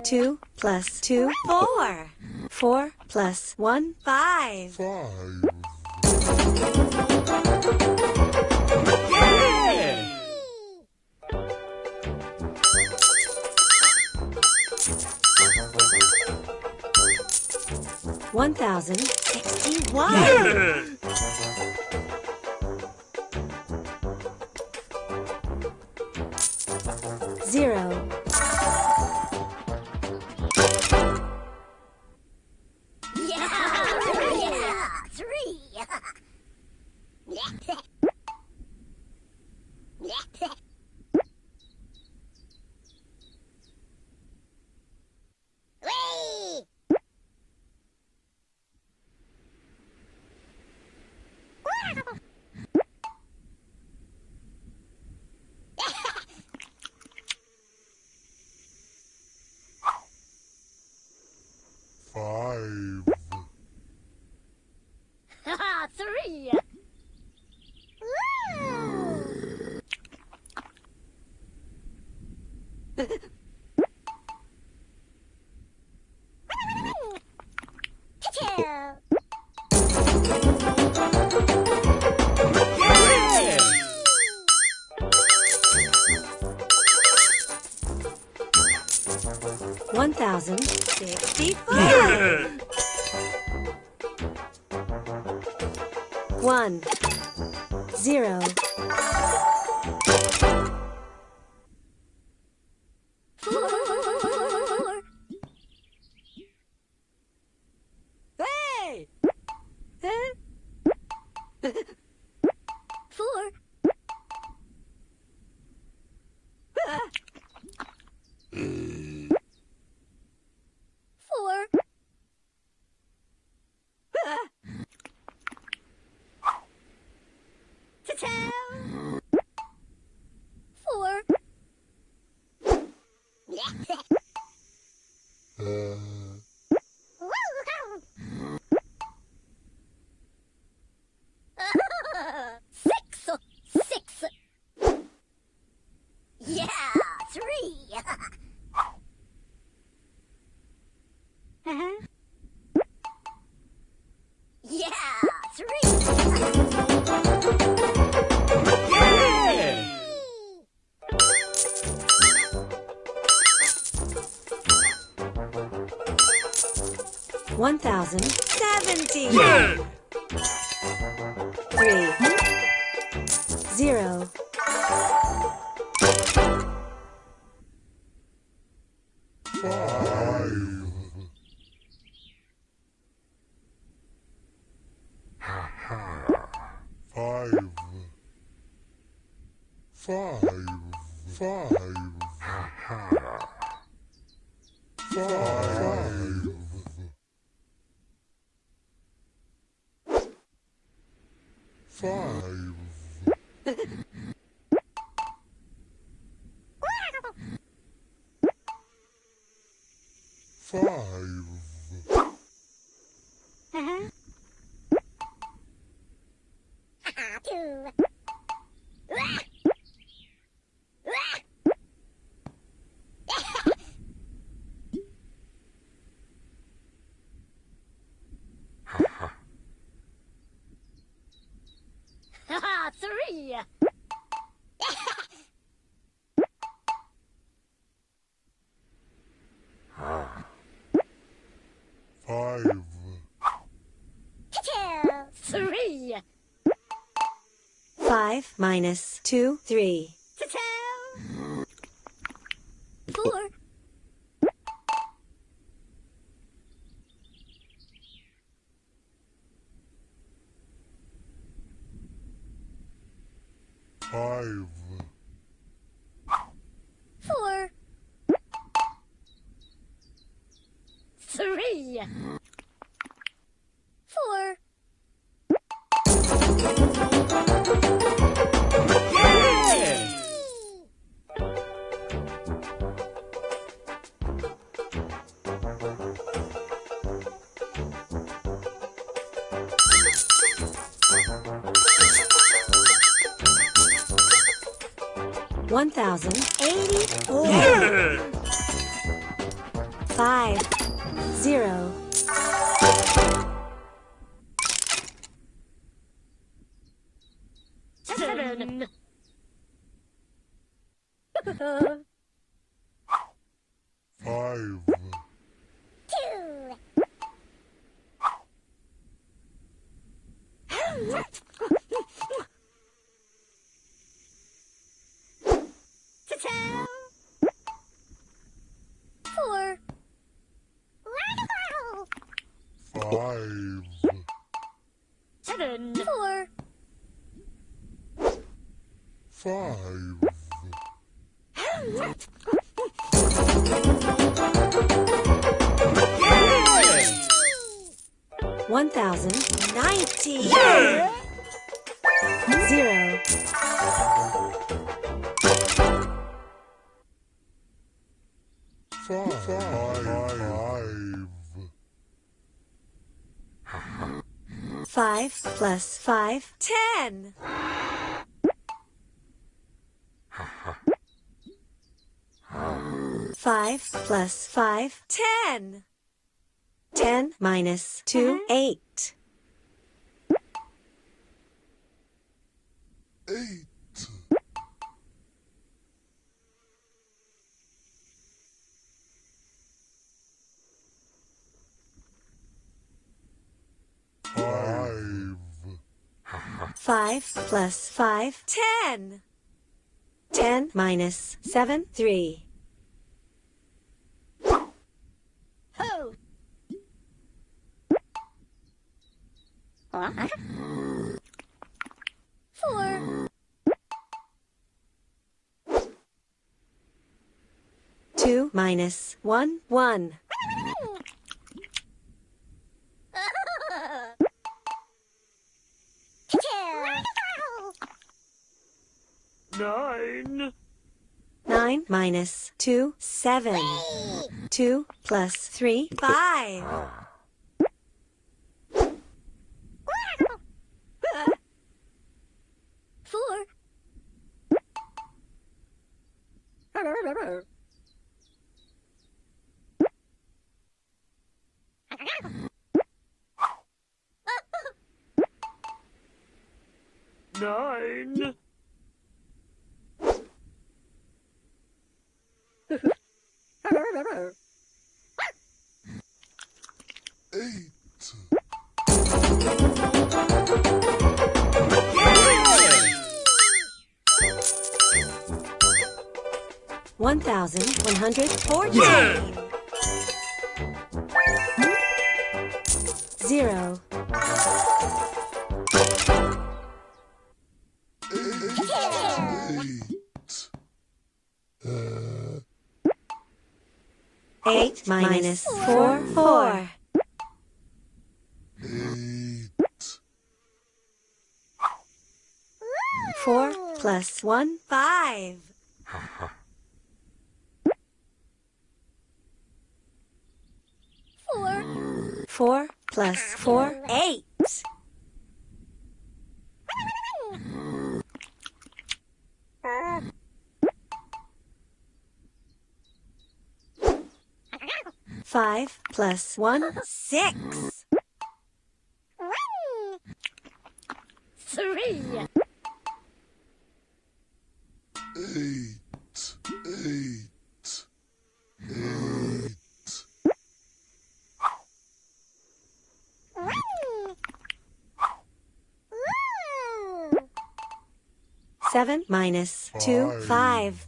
Two plus two, 4. 4 plus 1, 5. 5. Yay! 1061. Yeah! 0. Five. 3. 1065. 1. 0. 4. Hey! 4. 4. 4. 6. 6. Yeah, 3. Yeah, 3. Yeah! 1070. Yeah! 3. 0. 5. 5. 5. 5. 5. 5. 5. 2. 4. Three. 5, 2. 3. 5 minus 2, 3. 4. 5, 4. 3. 4. Yeah! 1084. Yeah! 5, 0. 7. 5, 2. 4. 5, 7. 4. 5, 1090. Yeah! 0. 5 plus 5, 10. 5 plus 5, 10. 10 minus 2, 8. 8, 5, 5 plus 5, 10. 10 minus 7, 3. Ho. 4. 2 minus 1, 1. 9. 9 minus 2, 7. 2 plus 3, 5. 4. 9. 8, 1114. Yeah! 0. 8 minus 4, 4. 8, 4 plus 1, 5. 4. 4 plus 4, 8. 5 plus 1, 6. 3. 7 minus 2, 5.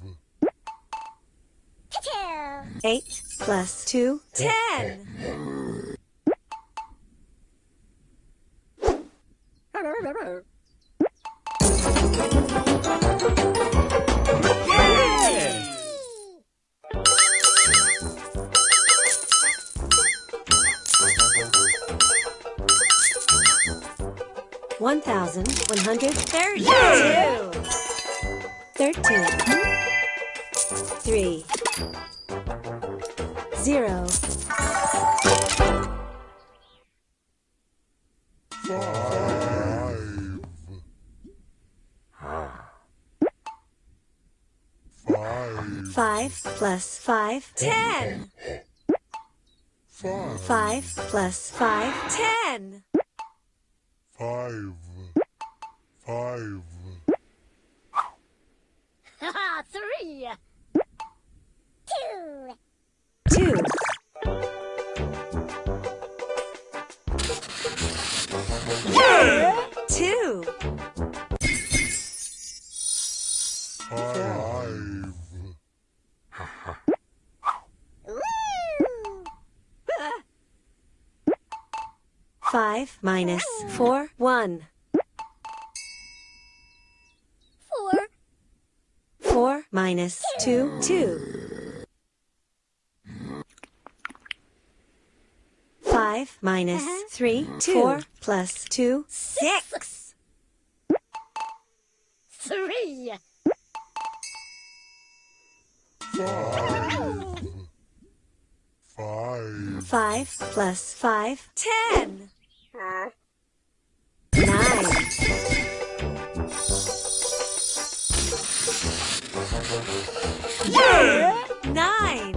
8 plus 2, 10. Yeah! 1,132. Yeah! 13. 3. 0. 5 plus 5, 10. 5 plus 5, 10. 5. 5. Haha, 3. 2. 2. 2. 5. 5 minus 4, 1. 4. 4 minus 2, 2. 5 minus 3, 2. 4 plus 2, 6. 3. 5. 5 plus 5, 10. 9. 9.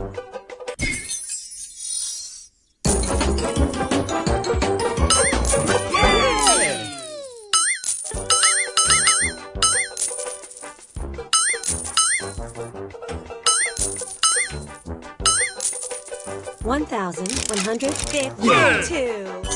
1,152.